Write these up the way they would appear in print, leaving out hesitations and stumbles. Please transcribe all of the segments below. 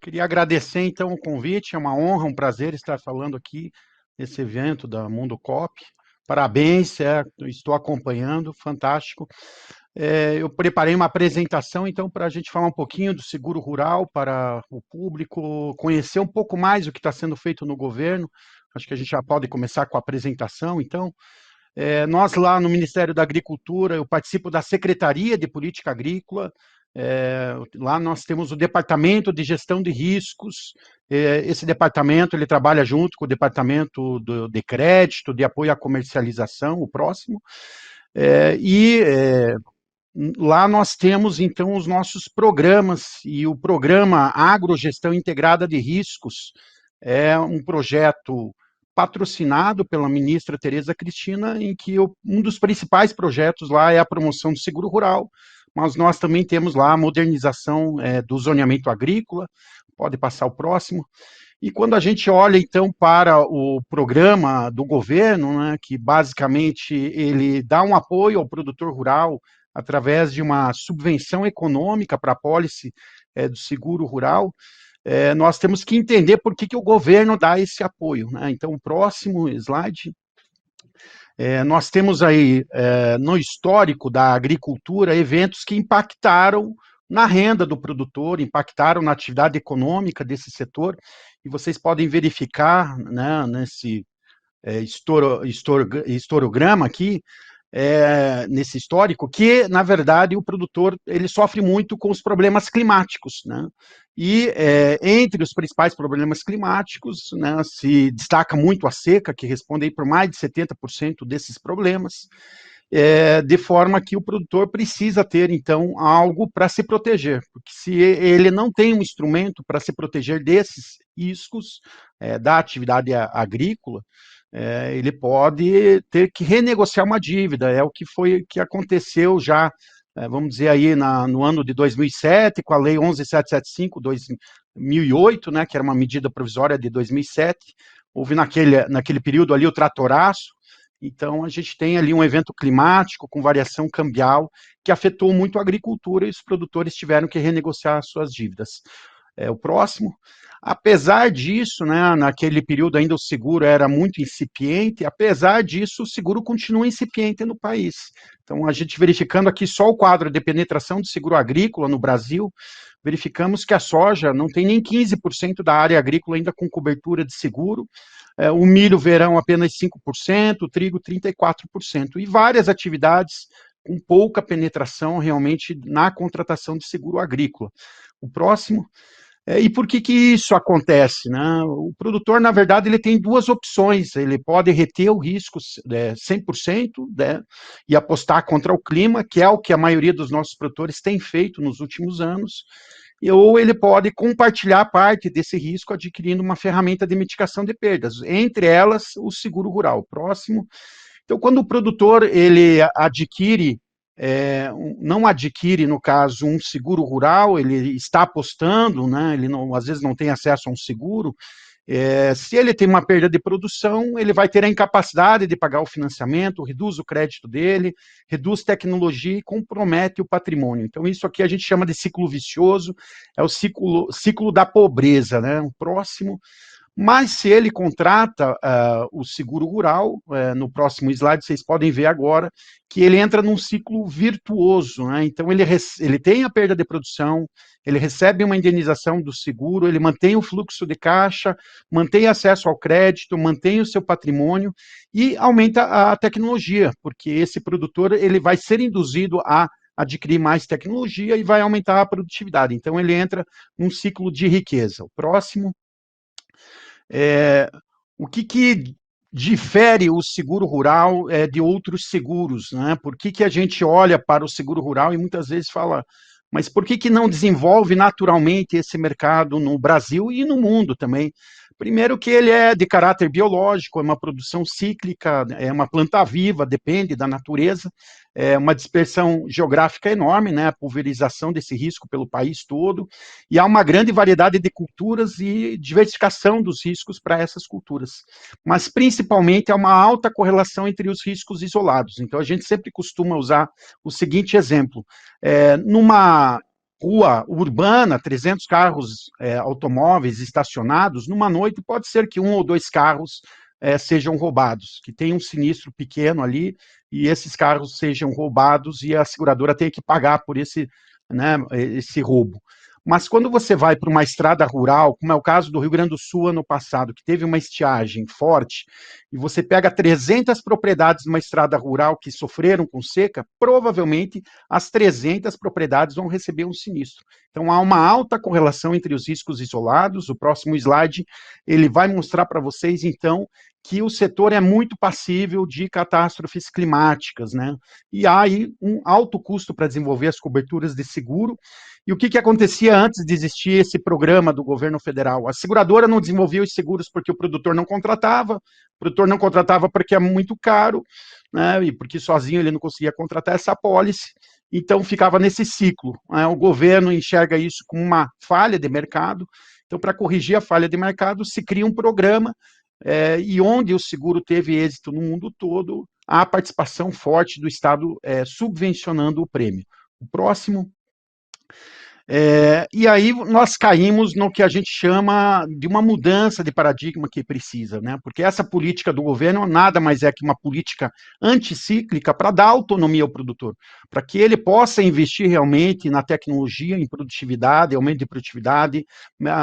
Queria agradecer, então, o convite. É uma honra, um prazer estar falando aqui nesse evento da Mundo Cop. Parabéns, estou acompanhando, fantástico. Eu preparei uma apresentação, então, para a gente falar um pouquinho do seguro rural para o público, conhecer um pouco mais o que está sendo feito no governo. Acho que a gente já pode começar com a apresentação, então. Nós lá no Ministério da Agricultura, eu participo da Secretaria de Política Agrícola. Lá nós temos o Departamento de Gestão de Riscos. Esse departamento ele trabalha junto com o Departamento de Crédito, de Apoio à Comercialização, o próximo. Lá nós temos, então, os nossos programas, e o programa Agrogestão Integrada de Riscos é um projeto patrocinado pela ministra Tereza Cristina, em que um dos principais projetos lá é a promoção do seguro rural, mas nós também temos lá a modernização do zoneamento agrícola. Pode passar o próximo. E quando a gente olha, então, para o programa do governo, né, que basicamente ele dá um apoio ao produtor rural através de uma subvenção econômica para a apólice do seguro rural, nós temos que entender por que o governo dá esse apoio, né? Então, o próximo slide. Nós temos aí, no histórico da agricultura, eventos que impactaram na renda do produtor, impactaram na atividade econômica desse setor, e vocês podem verificar, né, nesse historiograma aqui, nesse histórico, que, na verdade, o produtor ele sofre muito com os problemas climáticos, né? E entre os principais problemas climáticos, né, se destaca muito a seca, que responde aí por mais de 70% desses problemas, de forma que o produtor precisa ter, então, algo para se proteger, porque se ele não tem um instrumento para se proteger desses riscos da atividade agrícola, ele pode ter que renegociar uma dívida. É o que aconteceu já, vamos dizer aí, no ano de 2007, com a Lei 11.775, 2008, né, que era uma medida provisória de 2007, houve naquele período ali o tratoraço. Então, a gente tem ali um evento climático com variação cambial que afetou muito a agricultura e os produtores tiveram que renegociar suas dívidas. O próximo. Apesar disso, né, naquele período ainda o seguro era muito incipiente, apesar disso o seguro continua incipiente no país. Então, a gente verificando aqui só o quadro de penetração de seguro agrícola no Brasil, verificamos que a soja não tem nem 15% da área agrícola ainda com cobertura de seguro, o milho verão apenas 5%, o trigo 34%, e várias atividades com pouca penetração realmente na contratação de seguro agrícola. O próximo. E por que isso acontece, né? O produtor, na verdade, ele tem duas opções. Ele pode reter o risco 100%, né, e apostar contra o clima, que é o que a maioria dos nossos produtores tem feito nos últimos anos, ou ele pode compartilhar parte desse risco adquirindo uma ferramenta de mitigação de perdas, entre elas o seguro rural. Próximo. Então, quando o produtor ele adquire não adquire, no caso, um seguro rural, ele está apostando, né, ele não, às vezes não tem acesso a um seguro, se ele tem uma perda de produção, ele vai ter a incapacidade de pagar o financiamento, reduz o crédito dele, reduz tecnologia e compromete o patrimônio. Então, isso aqui a gente chama de ciclo vicioso, é o ciclo da pobreza, né? O próximo. Mas se ele contrata o seguro rural, no próximo slide vocês podem ver agora, que ele entra num ciclo virtuoso, né? Então ele tem a perda de produção, ele recebe uma indenização do seguro, ele mantém o fluxo de caixa, mantém acesso ao crédito, mantém o seu patrimônio e aumenta a tecnologia, porque esse produtor ele vai ser induzido a adquirir mais tecnologia e vai aumentar a produtividade. Então ele entra num ciclo de riqueza. O próximo. O que difere o seguro rural de outros seguros, né? Por que a gente olha para o seguro rural e muitas vezes fala, mas por que não desenvolve naturalmente esse mercado no Brasil e no mundo também? Primeiro que ele é de caráter biológico, é uma produção cíclica, é uma planta viva, depende da natureza, é uma dispersão geográfica enorme, né, a pulverização desse risco pelo país todo, e há uma grande variedade de culturas e diversificação dos riscos para essas culturas. Mas, principalmente, há uma alta correlação entre os riscos isolados. Então, a gente sempre costuma usar o seguinte exemplo. rua urbana, 300 carros automóveis estacionados, numa noite pode ser que 1 ou 2 carros sejam roubados, que tem um sinistro pequeno ali, e esses carros sejam roubados e a seguradora tem que pagar por esse, né, esse roubo. Mas quando você vai para uma estrada rural, como é o caso do Rio Grande do Sul ano passado, que teve uma estiagem forte, e você pega 300 propriedades numa estrada rural que sofreram com seca, provavelmente as 300 propriedades vão receber um sinistro. Então há uma alta correlação entre os riscos isolados. O próximo slide ele vai mostrar para vocês, então, que o setor é muito passível de catástrofes climáticas, né? E há aí um alto custo para desenvolver as coberturas de seguro. E o que acontecia antes de existir esse programa do governo federal? A seguradora não desenvolvia os seguros porque o produtor não contratava porque é muito caro, né, e porque sozinho ele não conseguia contratar essa apólice, então ficava nesse ciclo, né? O governo enxerga isso como uma falha de mercado, então para corrigir a falha de mercado se cria um programa, e onde o seguro teve êxito no mundo todo, há a participação forte do Estado subvencionando o prêmio. O próximo. E aí nós caímos no que a gente chama de uma mudança de paradigma que precisa, né? Porque essa política do governo nada mais é que uma política anticíclica para dar autonomia ao produtor, para que ele possa investir realmente na tecnologia, em produtividade, aumento de produtividade,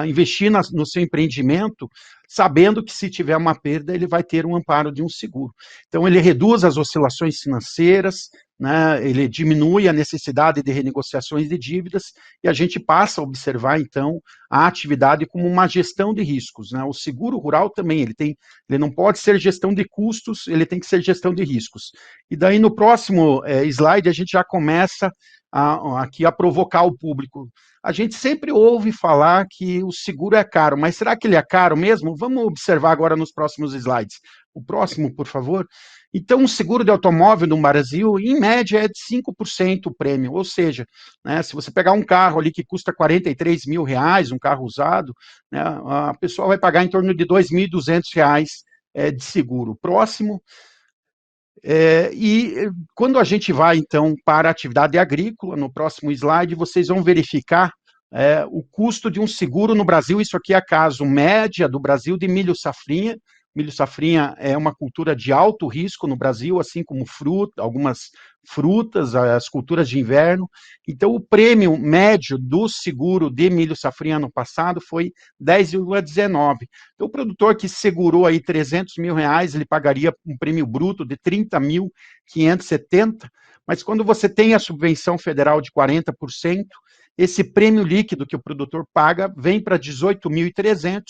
investir no seu empreendimento, sabendo que se tiver uma perda, ele vai ter um amparo de um seguro. Então ele reduz as oscilações financeiras, né, ele diminui a necessidade de renegociações de dívidas e a gente passa a observar, então, a atividade como uma gestão de riscos, né? O seguro rural também, ele não pode ser gestão de custos, ele tem que ser gestão de riscos. E daí, no próximo slide, a gente já começa aqui a provocar o público. A gente sempre ouve falar que o seguro é caro, mas será que ele é caro mesmo? Vamos observar agora nos próximos slides. O próximo, por favor. Então, o seguro de automóvel no Brasil, em média, é de 5% o prêmio, ou seja, né, se você pegar um carro ali que custa R$ 43 mil, um carro usado, né, a pessoa vai pagar em torno de R$ 2.200 de seguro. Próximo. E quando a gente vai, então, para a atividade agrícola, no próximo slide, vocês vão verificar o custo de um seguro no Brasil. Isso aqui é a caso média do Brasil de milho safrinha. Milho safrinha é uma cultura de alto risco no Brasil, assim como algumas frutas, as culturas de inverno. Então, o prêmio médio do seguro de milho safrinha no passado foi 10,19. Então, o produtor que segurou aí R$ 300 mil, ele pagaria um prêmio bruto de 30.570, mas quando você tem a subvenção federal de 40%, esse prêmio líquido que o produtor paga vem para 18.300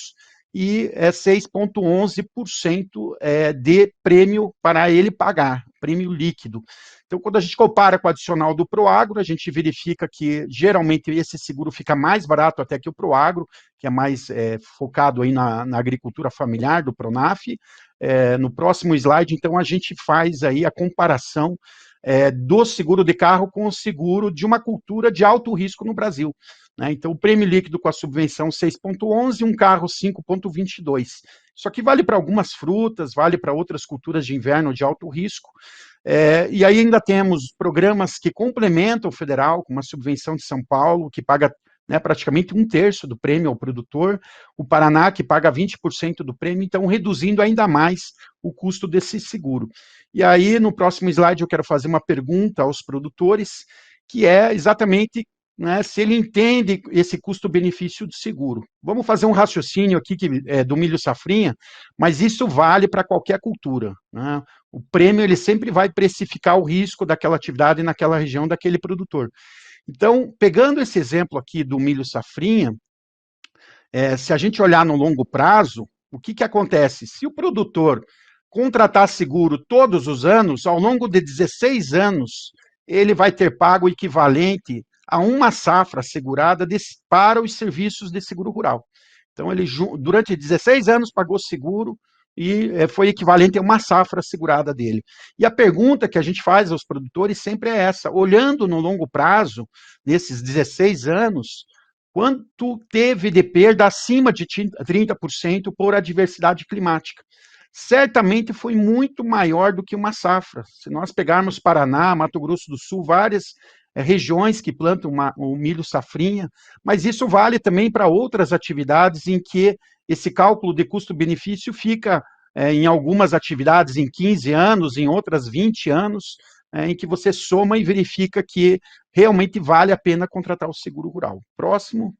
e é 6,11% de prêmio para ele pagar, prêmio líquido. Então, quando a gente compara com o adicional do Proagro, a gente verifica que, geralmente, esse seguro fica mais barato até que o Proagro, que é mais focado aí na agricultura familiar do Pronaf. No próximo slide, então, a gente faz aí a comparação do seguro de carro com o seguro de uma cultura de alto risco no Brasil. Né? Então, o prêmio líquido com a subvenção 6,11, um carro 5,22. Isso aqui vale para algumas frutas, vale para outras culturas de inverno de alto risco. E aí ainda temos programas que complementam o federal, como a subvenção de São Paulo, que paga praticamente 1/3 do prêmio ao produtor, o Paraná, que paga 20% do prêmio, então reduzindo ainda mais o custo desse seguro. E aí, no próximo slide, eu quero fazer uma pergunta aos produtores, que é exatamente se ele entende esse custo-benefício do seguro. Vamos fazer um raciocínio aqui do milho safrinha, mas isso vale para qualquer cultura. Né? O prêmio ele sempre vai precificar o risco daquela atividade naquela região daquele produtor. Então, pegando esse exemplo aqui do milho safrinha, se a gente olhar no longo prazo, o que acontece? Se o produtor contratar seguro todos os anos, ao longo de 16 anos, ele vai ter pago o equivalente a uma safra assegurada para os serviços de seguro rural. Então, ele, durante 16 anos, pagou seguro e foi equivalente a uma safra assegurada dele. E a pergunta que a gente faz aos produtores sempre é essa: olhando no longo prazo, nesses 16 anos, quanto teve de perda acima de 30% por adversidade climática? Certamente foi muito maior do que uma safra. Se nós pegarmos Paraná, Mato Grosso do Sul, várias regiões que plantam o milho safrinha, mas isso vale também para outras atividades em que esse cálculo de custo-benefício fica em algumas atividades em 15 anos, em outras 20 anos, em que você soma e verifica que realmente vale a pena contratar o seguro rural. Próximo.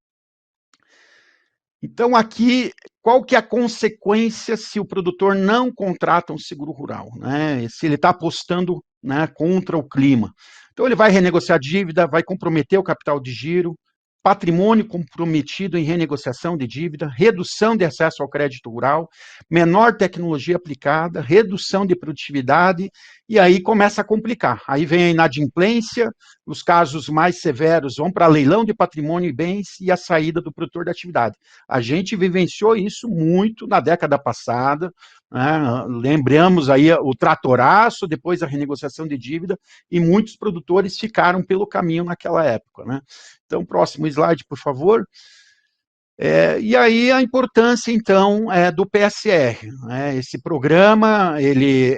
Então, aqui, qual que é a consequência se o produtor não contrata um seguro rural, né? Se ele está apostando, né, contra o clima. Então, ele vai renegociar a dívida, vai comprometer o capital de giro, patrimônio comprometido em renegociação de dívida, redução de acesso ao crédito rural, menor tecnologia aplicada, redução de produtividade, e aí começa a complicar. Aí vem a inadimplência, os casos mais severos vão para leilão de patrimônio e bens e a saída do produtor da atividade. A gente vivenciou isso muito na década passada, né? Lembramos aí o tratoraço, depois a renegociação de dívida, e muitos produtores ficaram pelo caminho naquela época, né? Então, próximo slide, por favor. E aí a importância, então, do PSR. Né? Esse programa, ele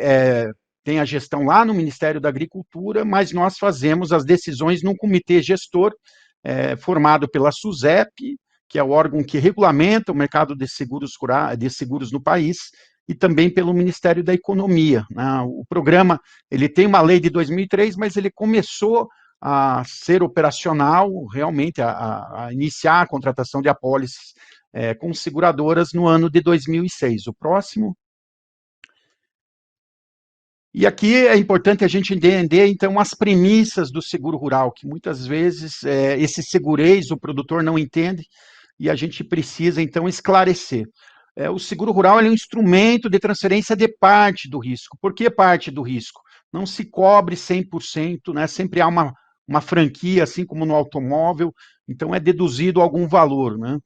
tem a gestão lá no Ministério da Agricultura, mas nós fazemos as decisões num comitê gestor formado pela SUSEP, que é o órgão que regulamenta o mercado de seguros no país, e também pelo Ministério da Economia. Né? O programa, ele tem uma lei de 2003, mas ele começou a ser operacional, realmente, a iniciar a contratação de apólices com seguradoras no ano de 2006. O próximo. E aqui é importante a gente entender, então, as premissas do seguro rural, que muitas vezes esse segurez o produtor não entende, e a gente precisa, então, esclarecer. O seguro rural é um instrumento de transferência de parte do risco. Por que parte do risco? Não se cobre 100%, né? Sempre há uma franquia, assim como no automóvel, então é deduzido algum valor, né?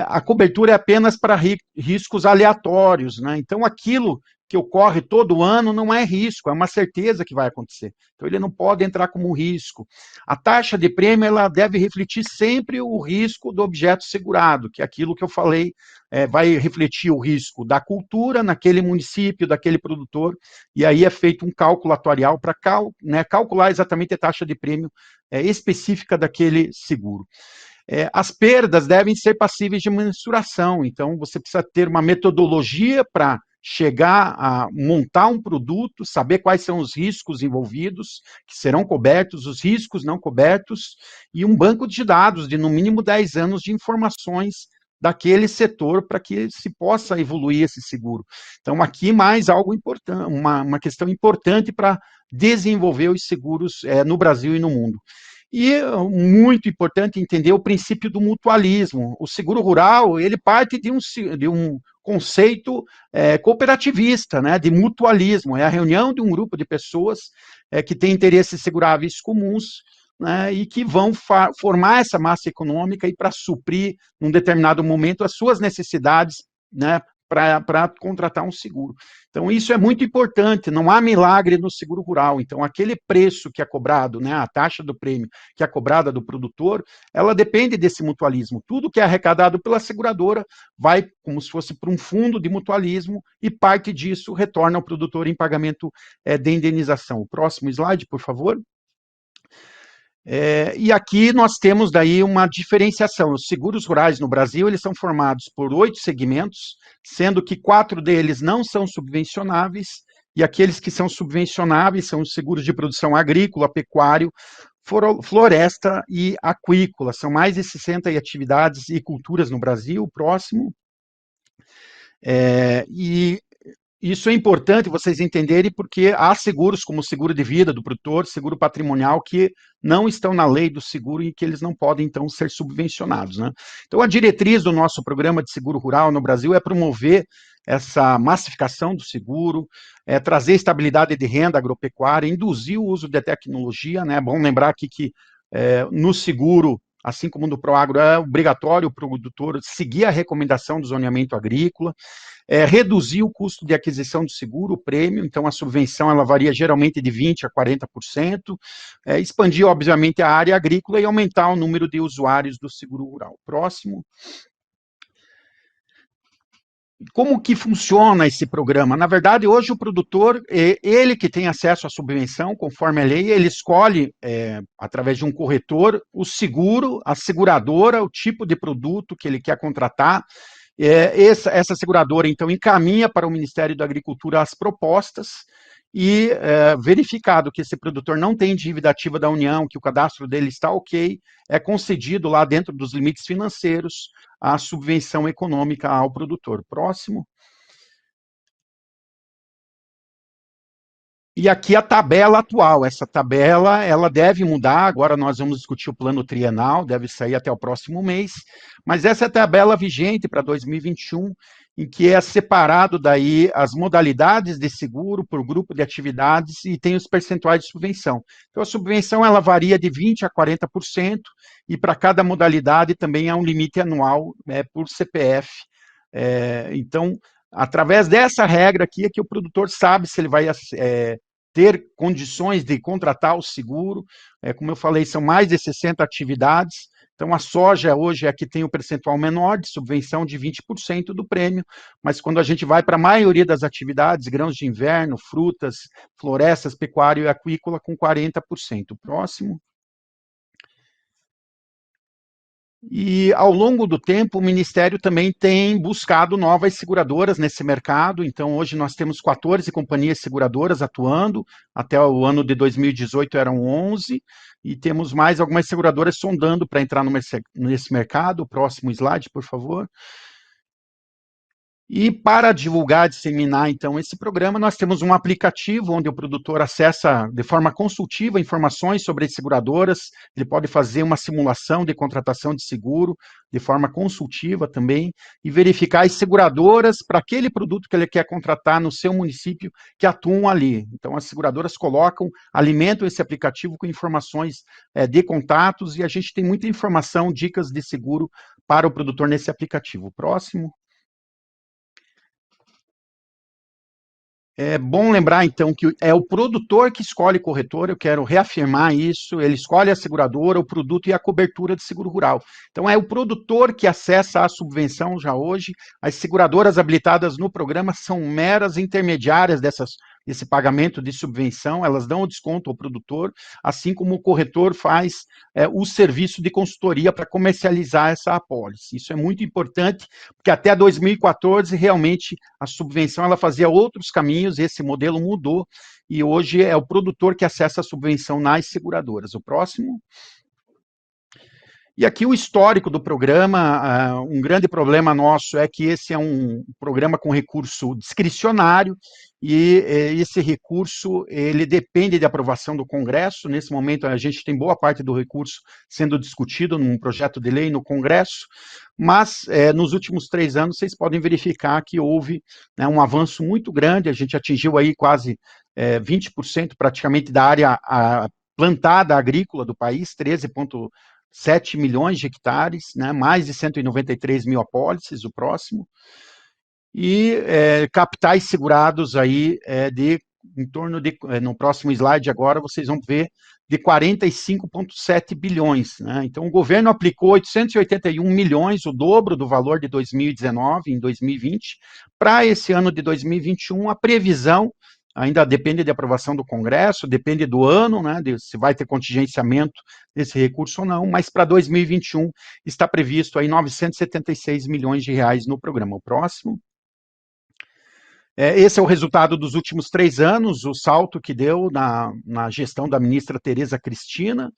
A cobertura é apenas para riscos aleatórios, né? Então aquilo que ocorre todo ano não é risco, é uma certeza que vai acontecer. Então ele não pode entrar como risco. A taxa de prêmio ela deve refletir sempre o risco do objeto segurado, que é aquilo que eu falei, vai refletir o risco da cultura naquele município, daquele produtor, e aí é feito um cálculo atuarial para calcular exatamente a taxa de prêmio específica daquele seguro. As perdas devem ser passíveis de mensuração, então você precisa ter uma metodologia para chegar a montar um produto, saber quais são os riscos envolvidos, que serão cobertos, os riscos não cobertos, e um banco de dados de no mínimo 10 anos de informações daquele setor para que se possa evoluir esse seguro. Então, aqui mais algo importante, uma questão importante para desenvolver os seguros no Brasil e no mundo. E muito importante entender o princípio do mutualismo. O seguro rural, ele parte de um conceito cooperativista, né, de mutualismo. É a reunião de um grupo de pessoas que tem interesses seguráveis comuns, né, e que vão formar essa massa econômica e para suprir, num determinado momento, as suas necessidades, né, para contratar um seguro. Então, isso é muito importante, não há milagre no seguro rural. Então, aquele preço que é cobrado, né, a taxa do prêmio que é cobrada do produtor, ela depende desse mutualismo. Tudo que é arrecadado pela seguradora vai como se fosse para um fundo de mutualismo e parte disso retorna ao produtor em pagamento de indenização. O próximo slide, por favor. E aqui nós temos daí uma diferenciação. Os seguros rurais no Brasil, eles são formados por 8 segmentos, sendo que 4 deles não são subvencionáveis, e aqueles que são subvencionáveis são os seguros de produção agrícola, pecuário, floresta e aquícola. São mais de 60 atividades e culturas no Brasil. Próximo. E isso é importante vocês entenderem, porque há seguros como o seguro de vida do produtor, seguro patrimonial, que não estão na lei do seguro e que eles não podem, então, ser subvencionados. Né? Então, a diretriz do nosso programa de seguro rural no Brasil é promover essa massificação do seguro, trazer estabilidade de renda agropecuária, induzir o uso de tecnologia. Né? É bom lembrar aqui que no seguro, assim como no Proagro, é obrigatório o produtor seguir a recomendação do zoneamento agrícola, reduzir o custo de aquisição do seguro, o prêmio, então a subvenção ela varia geralmente de 20% a 40%, expandir, obviamente, a área agrícola e aumentar o número de usuários do seguro rural. Próximo. Como que funciona esse programa? Na verdade, hoje o produtor, ele que tem acesso à subvenção, conforme a lei, ele escolhe, através de um corretor, o seguro, a seguradora, o tipo de produto que ele quer contratar. Essa seguradora, então, encaminha para o Ministério da Agricultura as propostas e, verificado que esse produtor não tem dívida ativa da União, que o cadastro dele está ok, é concedido lá dentro dos limites financeiros a subvenção econômica ao produtor. Próximo. E aqui a tabela atual. Essa tabela, ela deve mudar. Agora nós vamos discutir o plano trienal, deve sair até o próximo mês. Mas essa é a tabela vigente para 2021, em que é separado daí as modalidades de seguro por grupo de atividades e tem os percentuais de subvenção. Então a subvenção ela varia de 20 a 40% e para cada modalidade também há um limite anual por CPF. Então, através dessa regra aqui é que o produtor sabe se ele vai ter condições de contratar o seguro. Como eu falei, são mais de 60 atividades. Então, a soja hoje é a que tem o percentual menor de subvenção de 20% do prêmio, mas quando a gente vai para a maioria das atividades, grãos de inverno, frutas, florestas, pecuário e aquícola, com 40%. Próximo. E, ao longo do tempo, o Ministério também tem buscado novas seguradoras nesse mercado. Então, hoje nós temos 14 companhias seguradoras atuando, até o ano de 2018 eram 11, e temos mais algumas seguradoras sondando para entrar nesse mercado. O próximo slide, por favor. E para divulgar, disseminar, então, esse programa, nós temos um aplicativo onde o produtor acessa de forma consultiva informações sobre as seguradoras, ele pode fazer uma simulação de contratação de seguro de forma consultiva também, e verificar as seguradoras para aquele produto que ele quer contratar no seu município que atuam ali. Então, as seguradoras colocam, alimentam esse aplicativo com informações de contatos, e a gente tem muita informação, dicas de seguro para o produtor nesse aplicativo. Próximo. É bom lembrar, então, que é o produtor que escolhe corretor, eu quero reafirmar isso, ele escolhe a seguradora, o produto e a cobertura de seguro rural. Então, é o produtor que acessa a subvenção já hoje, as seguradoras habilitadas no programa são meras intermediárias desse pagamento de subvenção, elas dão o desconto ao produtor, assim como o corretor faz o serviço de consultoria para comercializar essa apólice. Isso é muito importante, porque até 2014, realmente, a subvenção ela fazia outros caminhos, esse modelo mudou, e hoje é o produtor que acessa a subvenção nas seguradoras. O próximo. E aqui o histórico do programa, um grande problema nosso é que esse é um programa com recurso discricionário, e esse recurso, ele depende de aprovação do Congresso. Nesse momento, a gente tem boa parte do recurso sendo discutido num projeto de lei no Congresso, mas nos últimos 3 anos, vocês podem verificar que houve um avanço muito grande, a gente atingiu aí quase 20% praticamente da área plantada agrícola do país, 13,7 milhões de hectares, né, mais de 193 mil apólices, o próximo, e capitais segurados aí em torno de, no próximo slide agora, vocês vão ver, de 45,7 bilhões. Né? Então, o governo aplicou 881 milhões, o dobro do valor de 2019, em 2020, para esse ano de 2021, a previsão ainda depende de aprovação do Congresso, depende do ano, né, se vai ter contingenciamento desse recurso ou não, mas para 2021 está previsto aí 976 milhões de reais no programa. O próximo. Esse é o resultado dos últimos 3 anos, o salto que deu na gestão da ministra Tereza Cristina.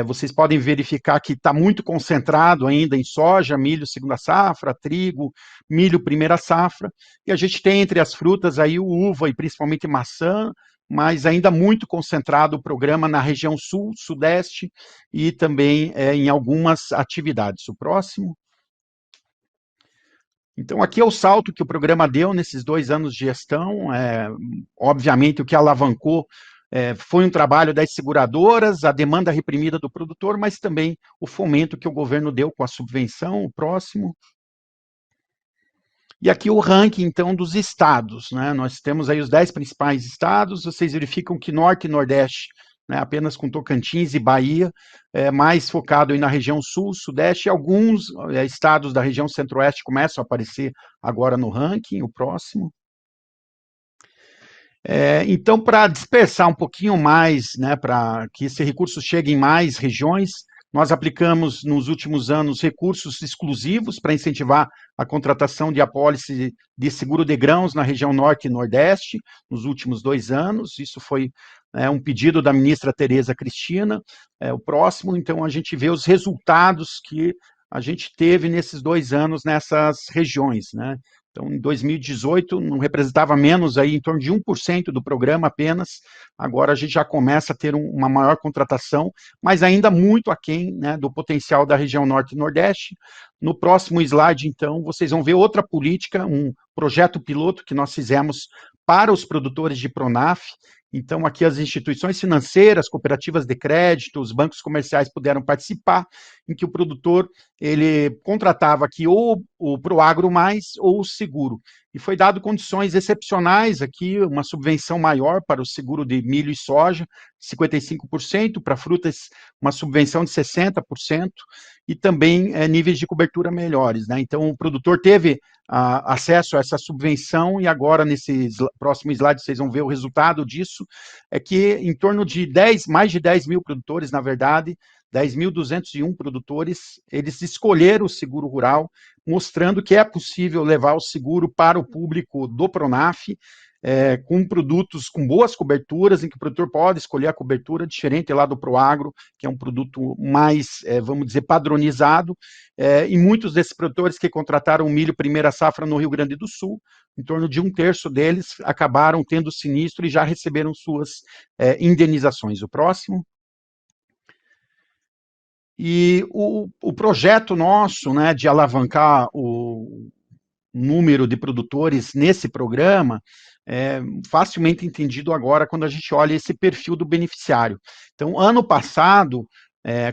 Vocês podem verificar que está muito concentrado ainda em soja, milho segunda safra, trigo, milho primeira safra, e a gente tem entre as frutas aí o uva e principalmente maçã, mas ainda muito concentrado o programa na região sul, sudeste e também em algumas atividades. O próximo. Então, aqui é o salto que o programa deu nesses 2 anos de gestão. Obviamente, o que alavancou foi um trabalho das seguradoras, a demanda reprimida do produtor, mas também o fomento que o governo deu com a subvenção. O próximo. E aqui o ranking, então, dos estados. Né? Nós temos aí os 10 principais estados, vocês verificam que Norte e Nordeste né, apenas com Tocantins e Bahia, mais focado aí na região sul, sudeste, e alguns estados da região centro-oeste começam a aparecer agora no ranking, o próximo. Então, para dispersar um pouquinho mais, né, para que esse recurso chegue em mais regiões, nós aplicamos nos últimos anos recursos exclusivos para incentivar a contratação de apólice de seguro de grãos na região norte e nordeste, nos últimos 2 anos. Isso foi um pedido da ministra Tereza Cristina. O próximo, então, a gente vê os resultados que a gente teve nesses 2 anos nessas regiões, né? Então, em 2018, não representava menos, aí, em torno de 1% do programa apenas. Agora a gente já começa a ter uma maior contratação, mas ainda muito aquém, né, do potencial da região norte e nordeste. No próximo slide, então, vocês vão ver outra política, um projeto piloto que nós fizemos para os produtores de Pronaf. Então, aqui as instituições financeiras, cooperativas de crédito, os bancos comerciais puderam participar, em que o produtor ele contratava aqui ou o Proagro Mais ou o seguro. E foi dado condições excepcionais aqui, uma subvenção maior para o seguro de milho e soja, 55%, para frutas uma subvenção de 60%, e também níveis de cobertura melhores, né? Então, o produtor teve acesso a essa subvenção, e agora, nesse próximo slide, vocês vão ver o resultado disso, é que em torno de mais de 10 mil produtores, na verdade, 10.201 produtores, eles escolheram o seguro rural, mostrando que é possível levar o seguro para o público do Pronaf, com produtos com boas coberturas, em que o produtor pode escolher a cobertura diferente lá do Proagro, que é um produto mais, vamos dizer, padronizado, e muitos desses produtores que contrataram o milho primeira safra no Rio Grande do Sul, em torno de 1/3 deles acabaram tendo sinistro e já receberam suas indenizações. O próximo. E o projeto nosso, né, de alavancar o número de produtores nesse programa é facilmente entendido agora quando a gente olha esse perfil do beneficiário. Então, ano passado,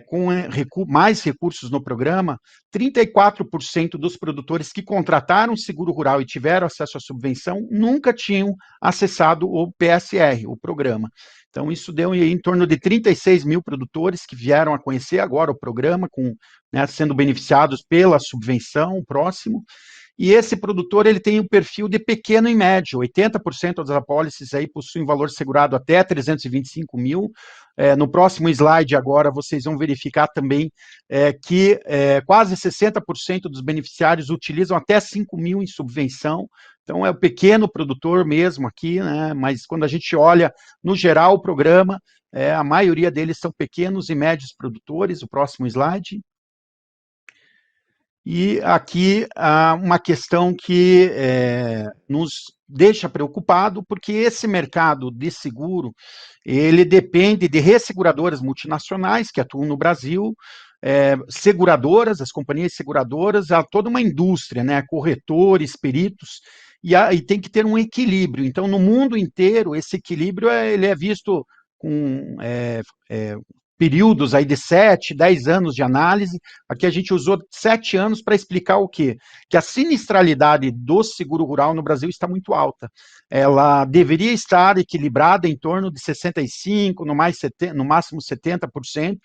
com mais recursos no programa, 34% dos produtores que contrataram seguro rural e tiveram acesso à subvenção nunca tinham acessado o PSR, o programa. Então, isso deu em torno de 36 mil produtores que vieram a conhecer agora o programa, né, sendo beneficiados pela subvenção, o próximo. E esse produtor ele tem um perfil de pequeno e médio, 80% das apólices aí possuem valor segurado até 325 mil. No próximo slide agora vocês vão verificar também que quase 60% dos beneficiários utilizam até 5 mil em subvenção. Então é o pequeno produtor mesmo aqui, né? Mas quando a gente olha no geral o programa, a maioria deles são pequenos e médios produtores. O próximo slide. E aqui uma questão que nos deixa preocupado, porque esse mercado de seguro, ele depende de resseguradoras multinacionais que atuam no Brasil, seguradoras, as companhias seguradoras, há toda uma indústria, né, corretores, peritos, e tem que ter um equilíbrio. Então, no mundo inteiro, esse equilíbrio ele é visto com períodos aí de 7, 10 anos de análise. Aqui a gente usou 7 anos para explicar o quê? Que a sinistralidade do seguro rural no Brasil está muito alta. Ela deveria estar equilibrada em torno de 65%, no máximo 70%.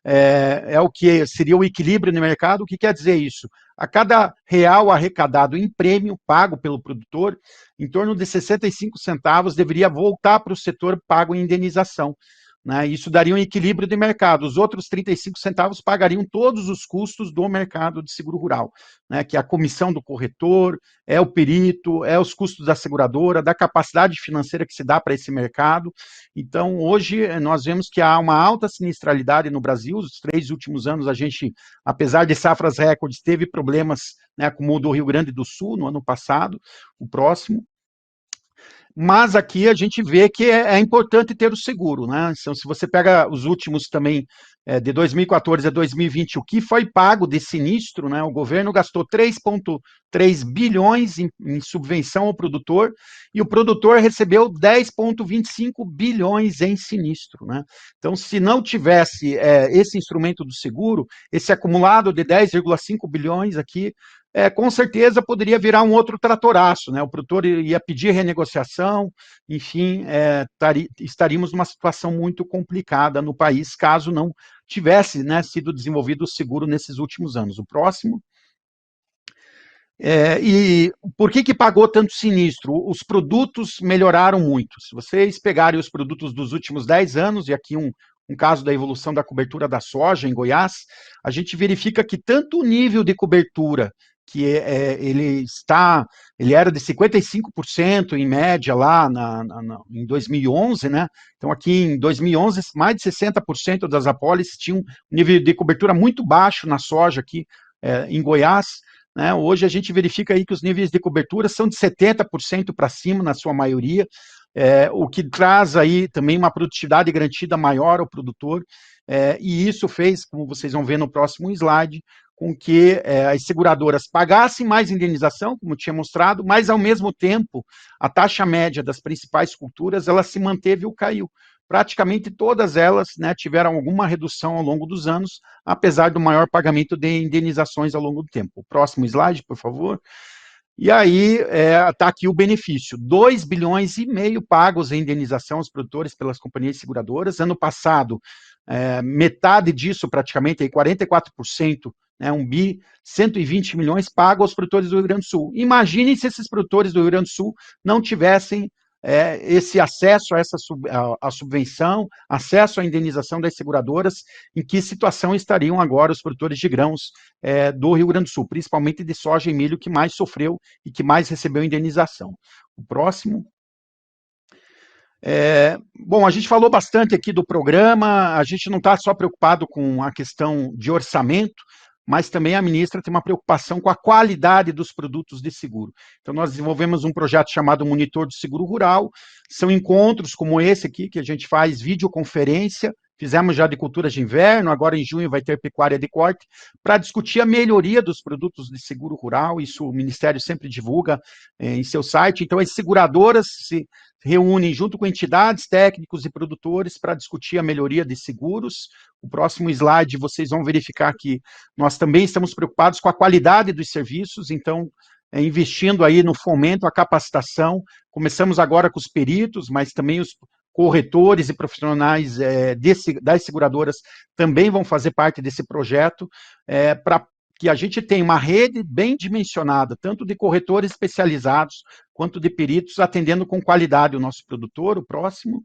É o que seria o equilíbrio no mercado. O que quer dizer isso? A cada real arrecadado em prêmio pago pelo produtor, em torno de 65 centavos deveria voltar para o setor pago em indenização. Né, isso daria um equilíbrio de mercado. Os outros 35 centavos pagariam todos os custos do mercado de seguro rural, né, que é a comissão do corretor, é o perito, é os custos da seguradora, da capacidade financeira que se dá para esse mercado. Então, hoje, nós vemos que há uma alta sinistralidade no Brasil. Os 3 últimos anos, a gente, apesar de safras recordes, teve problemas, né, como o do Rio Grande do Sul, no ano passado, o próximo. Mas aqui a gente vê que é importante ter o seguro, né? Então, se você pega os últimos também, de 2014 a 2020, o que foi pago de sinistro, né? O governo gastou 3,3 bilhões em subvenção ao produtor, e o produtor recebeu 10,25 bilhões em sinistro, né? Então, se não tivesse esse instrumento do seguro, esse acumulado de 10,5 bilhões aqui, com certeza poderia virar um outro tratoraço, né? O produtor ia pedir renegociação, enfim, estaríamos numa situação muito complicada no país, caso não tivesse, né, sido desenvolvido o seguro nesses últimos anos. O próximo. E por que pagou tanto sinistro? Os produtos melhoraram muito. Se vocês pegarem os produtos dos últimos 10 anos, e aqui um caso da evolução da cobertura da soja em Goiás, a gente verifica que tanto o nível de cobertura, que ele era de 55% em média lá em 2011, né? Então aqui em 2011, mais de 60% das apólices tinham um nível de cobertura muito baixo na soja aqui em Goiás, né? Hoje a gente verifica aí que os níveis de cobertura são de 70% para cima, na sua maioria, o que traz aí também uma produtividade garantida maior ao produtor, e isso fez, como vocês vão ver no próximo slide, com que as seguradoras pagassem mais indenização, como tinha mostrado, mas, ao mesmo tempo, a taxa média das principais culturas ela se manteve ou caiu. Praticamente todas elas, né, tiveram alguma redução ao longo dos anos, apesar do maior pagamento de indenizações ao longo do tempo. O próximo slide, por favor. E aí está aqui o benefício, 2,5 bilhões pagos em indenização aos produtores pelas companhias seguradoras. Ano passado, metade disso, praticamente, aí 44%, né, 1 bi, 120 milhões pagos aos produtores do Rio Grande do Sul. Imaginem se esses produtores do Rio Grande do Sul não tivessem esse acesso a a subvenção, acesso à indenização das seguradoras, em que situação estariam agora os produtores de grãos do Rio Grande do Sul, principalmente de soja e milho, que mais sofreu e que mais recebeu indenização. O próximo. Bom, a gente falou bastante aqui do programa, a gente não está só preocupado com a questão de orçamento, mas também a ministra tem uma preocupação com a qualidade dos produtos de seguro. Então, nós desenvolvemos um projeto chamado Monitor do Seguro Rural, são encontros como esse aqui, que a gente faz videoconferência, fizemos já de culturas de inverno, agora em junho vai ter pecuária de corte, para discutir a melhoria dos produtos de seguro rural, isso o Ministério sempre divulga em seu site. Então, as seguradoras se reúnem junto com entidades, técnicos e produtores para discutir a melhoria de seguros. O próximo slide vocês vão verificar que nós também estamos preocupados com a qualidade dos serviços, então, investindo aí no fomento, a capacitação. Começamos agora com os peritos, mas também os corretores e profissionais das seguradoras também vão fazer parte desse projeto, para que a gente tenha uma rede bem dimensionada, tanto de corretores especializados, quanto de peritos, atendendo com qualidade o nosso produtor. O próximo.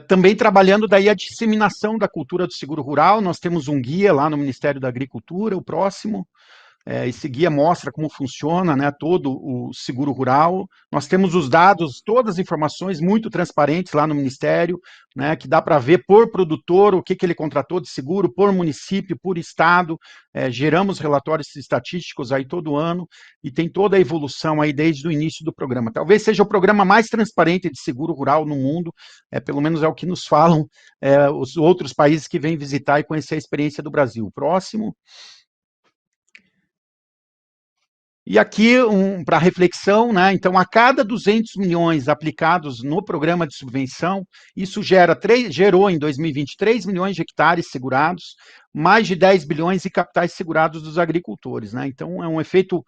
Também trabalhando daí a disseminação da cultura do seguro rural, nós temos um guia lá no Ministério da Agricultura. O próximo. Esse guia mostra como funciona, né, todo o seguro rural. Nós temos os dados, todas as informações muito transparentes lá no Ministério, né, que dá para ver por produtor o que ele contratou de seguro, por município, por estado. Geramos relatórios estatísticos aí todo ano e tem toda a evolução aí desde o início do programa. Talvez seja o programa mais transparente de seguro rural no mundo, pelo menos é o que nos falam os outros países que vêm visitar e conhecer a experiência do Brasil. O próximo. E aqui, para reflexão, né? Então, a cada 200 milhões aplicados no programa de subvenção, isso gerou em 2020 3 milhões de hectares segurados, mais de 10 bilhões de capitais segurados dos agricultores, né? Então, é um efeito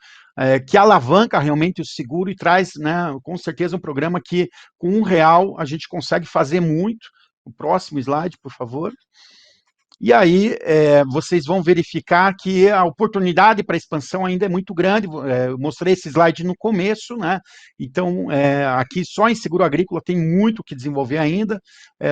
que alavanca realmente o seguro e traz, né, com certeza, um programa que, com R$1, a gente consegue fazer muito. O próximo slide, por favor. E aí, vocês vão verificar que a oportunidade para expansão ainda é muito grande. Eu mostrei esse slide no começo, né? Então, aqui só em seguro agrícola tem muito que desenvolver ainda.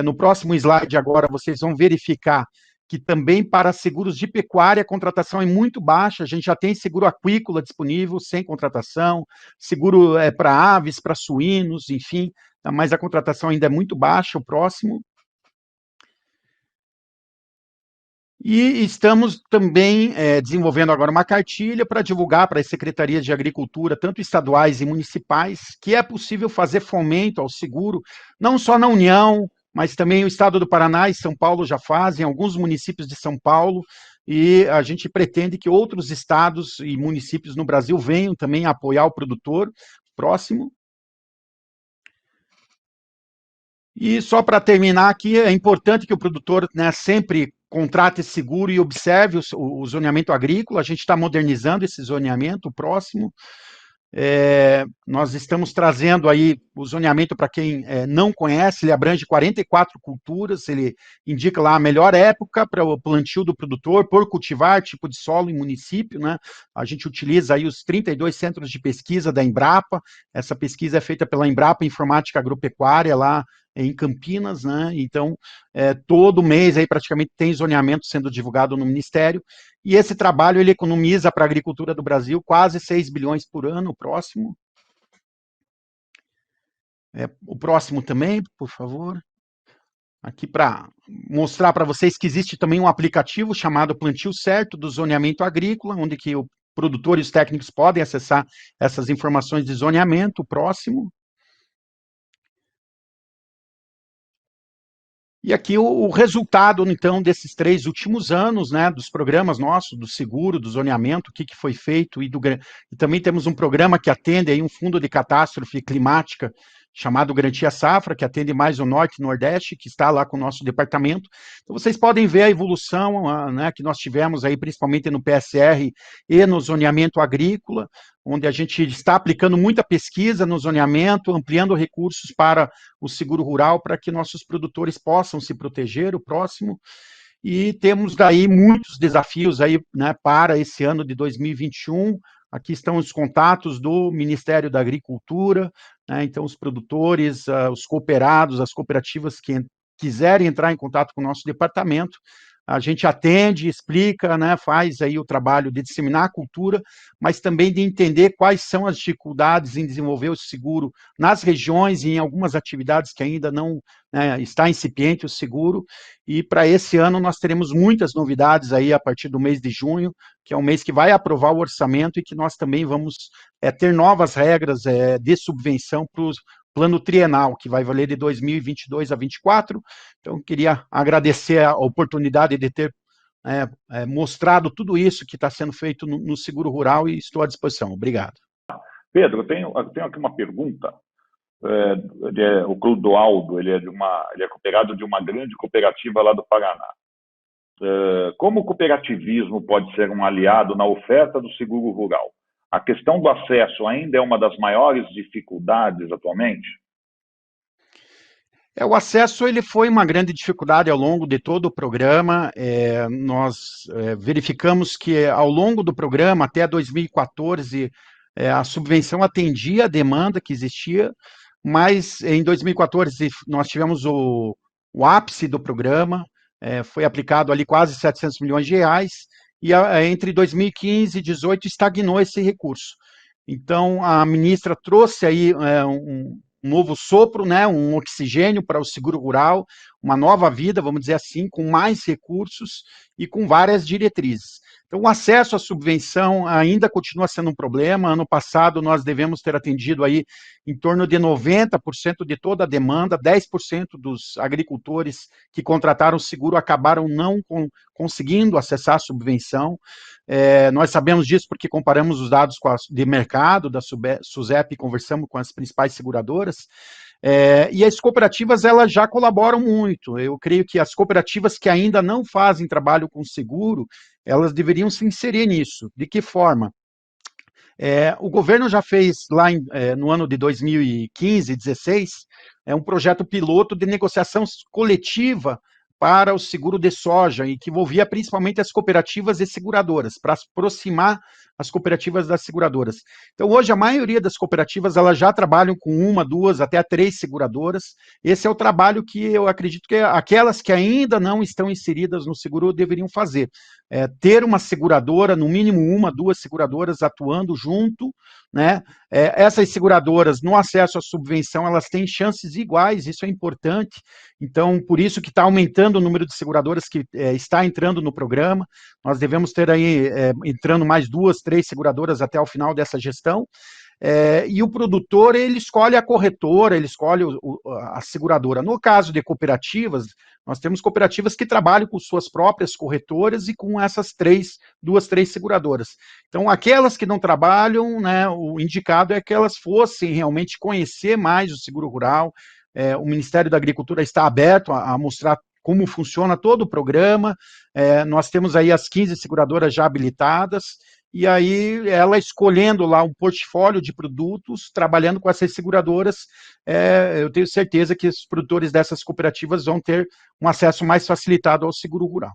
No próximo slide agora, vocês vão verificar que também para seguros de pecuária a contratação é muito baixa. A gente já tem seguro aquícola disponível, sem contratação, seguro para aves, para suínos, enfim, mas a contratação ainda é muito baixa. O próximo. E estamos também desenvolvendo agora uma cartilha para divulgar para as secretarias de agricultura, tanto estaduais e municipais, que é possível fazer fomento ao seguro, não só na União, mas também o estado do Paraná e São Paulo já fazem, alguns municípios de São Paulo, e a gente pretende que outros estados e municípios no Brasil venham também apoiar o produtor. Próximo. E só para terminar aqui, é importante que o produtor, né, sempre contrate esse seguro e observe o zoneamento agrícola. A gente está modernizando esse zoneamento, o próximo. Nós estamos trazendo aí o zoneamento para quem não conhece, ele abrange 44 culturas, ele indica lá a melhor época para o plantio do produtor, por cultivar, tipo de solo e município, né? A gente utiliza aí os 32 centros de pesquisa da Embrapa, essa pesquisa é feita pela Embrapa Informática Agropecuária lá em Campinas, né? Então, todo mês aí praticamente tem zoneamento sendo divulgado no Ministério, e esse trabalho ele economiza para a agricultura do Brasil quase 6 bilhões por ano. O próximo. O próximo também, por favor. Aqui para mostrar para vocês que existe também um aplicativo chamado Plantio Certo do Zoneamento Agrícola, onde que o produtor e os técnicos podem acessar essas informações de zoneamento. O próximo. E aqui o resultado, então, desses 3 últimos anos, né, dos programas nossos, do seguro, do zoneamento, o que foi feito, e também temos um programa que atende aí um fundo de catástrofe climática, chamado Garantia Safra, que atende mais o Norte e Nordeste, que está lá com o nosso departamento. Então, vocês podem ver a evolução né, que nós tivemos aí, principalmente no PSR e no zoneamento agrícola, onde a gente está aplicando muita pesquisa no zoneamento, ampliando recursos para o seguro rural, para que nossos produtores possam se proteger. O próximo. E temos daí muitos desafios aí, né, para esse ano de 2021. Aqui estão os contatos do Ministério da Agricultura, né, então os produtores, os cooperados, as cooperativas que quiserem entrar em contato com o nosso departamento, a gente atende, explica, né, faz aí o trabalho de disseminar a cultura, mas também de entender quais são as dificuldades em desenvolver o seguro nas regiões e em algumas atividades que ainda não, né, está incipiente o seguro. E para esse ano nós teremos muitas novidades aí a partir do mês de junho, que é um mês que vai aprovar o orçamento e que nós também vamos ter novas regras de subvenção para os plano trienal, que vai valer de 2022 a 2024. Então, queria agradecer a oportunidade de ter mostrado tudo isso que está sendo feito no seguro rural e estou à disposição. Obrigado. Pedro, eu tenho aqui uma pergunta. O Clodoaldo, ele é cooperado de uma grande cooperativa lá do Paraná. Como o cooperativismo pode ser um aliado na oferta do seguro rural? A questão do acesso ainda é uma das maiores dificuldades atualmente? O acesso ele foi uma grande dificuldade ao longo de todo o programa. Nós verificamos que ao longo do programa, até 2014, a subvenção atendia a demanda que existia, mas em 2014 nós tivemos o ápice do programa, foi aplicado ali quase 700 milhões de reais, e entre 2015 e 2018 estagnou esse recurso. Então, a ministra trouxe aí um novo sopro, né, um oxigênio para o seguro rural, uma nova vida, vamos dizer assim, com mais recursos e com várias diretrizes. Então, o acesso à subvenção ainda continua sendo um problema. Ano passado, nós devemos ter atendido aí em torno de 90% de toda a demanda, 10% dos agricultores que contrataram o seguro acabaram não conseguindo acessar a subvenção. Nós sabemos disso porque comparamos os dados de mercado da SUSEP e conversamos com as principais seguradoras. E as cooperativas, elas já colaboram muito. Eu creio que as cooperativas que ainda não fazem trabalho com seguro, elas deveriam se inserir nisso. De que forma? O governo já fez, lá no ano de 2015, 2016, um projeto piloto de negociação coletiva para o seguro de soja, e que envolvia principalmente as cooperativas e seguradoras, para aproximar as cooperativas das seguradoras. Então, hoje, a maioria das cooperativas, elas já trabalham com 1, 2, até 3 seguradoras. Esse é o trabalho que eu acredito que aquelas que ainda não estão inseridas no seguro deveriam fazer. Ter uma seguradora, no mínimo 1, 2 seguradoras atuando junto, né? Essas seguradoras, no acesso à subvenção, elas têm chances iguais, isso é importante. Então, por isso que está aumentando o número de seguradoras que está entrando no programa. Nós devemos ter aí entrando mais 2, 3 seguradoras até o final dessa gestão. E o produtor, ele escolhe a corretora, ele escolhe a seguradora. No caso de cooperativas, nós temos cooperativas que trabalham com suas próprias corretoras e com essas 2, 3 seguradoras. Então, aquelas que não trabalham, né, o indicado é que elas fossem realmente conhecer mais o seguro rural. O Ministério da Agricultura está aberto a mostrar como funciona todo o programa. Nós temos aí as 15 seguradoras já habilitadas, e aí ela escolhendo lá um portfólio de produtos, trabalhando com essas seguradoras, eu tenho certeza que os produtores dessas cooperativas vão ter um acesso mais facilitado ao seguro rural.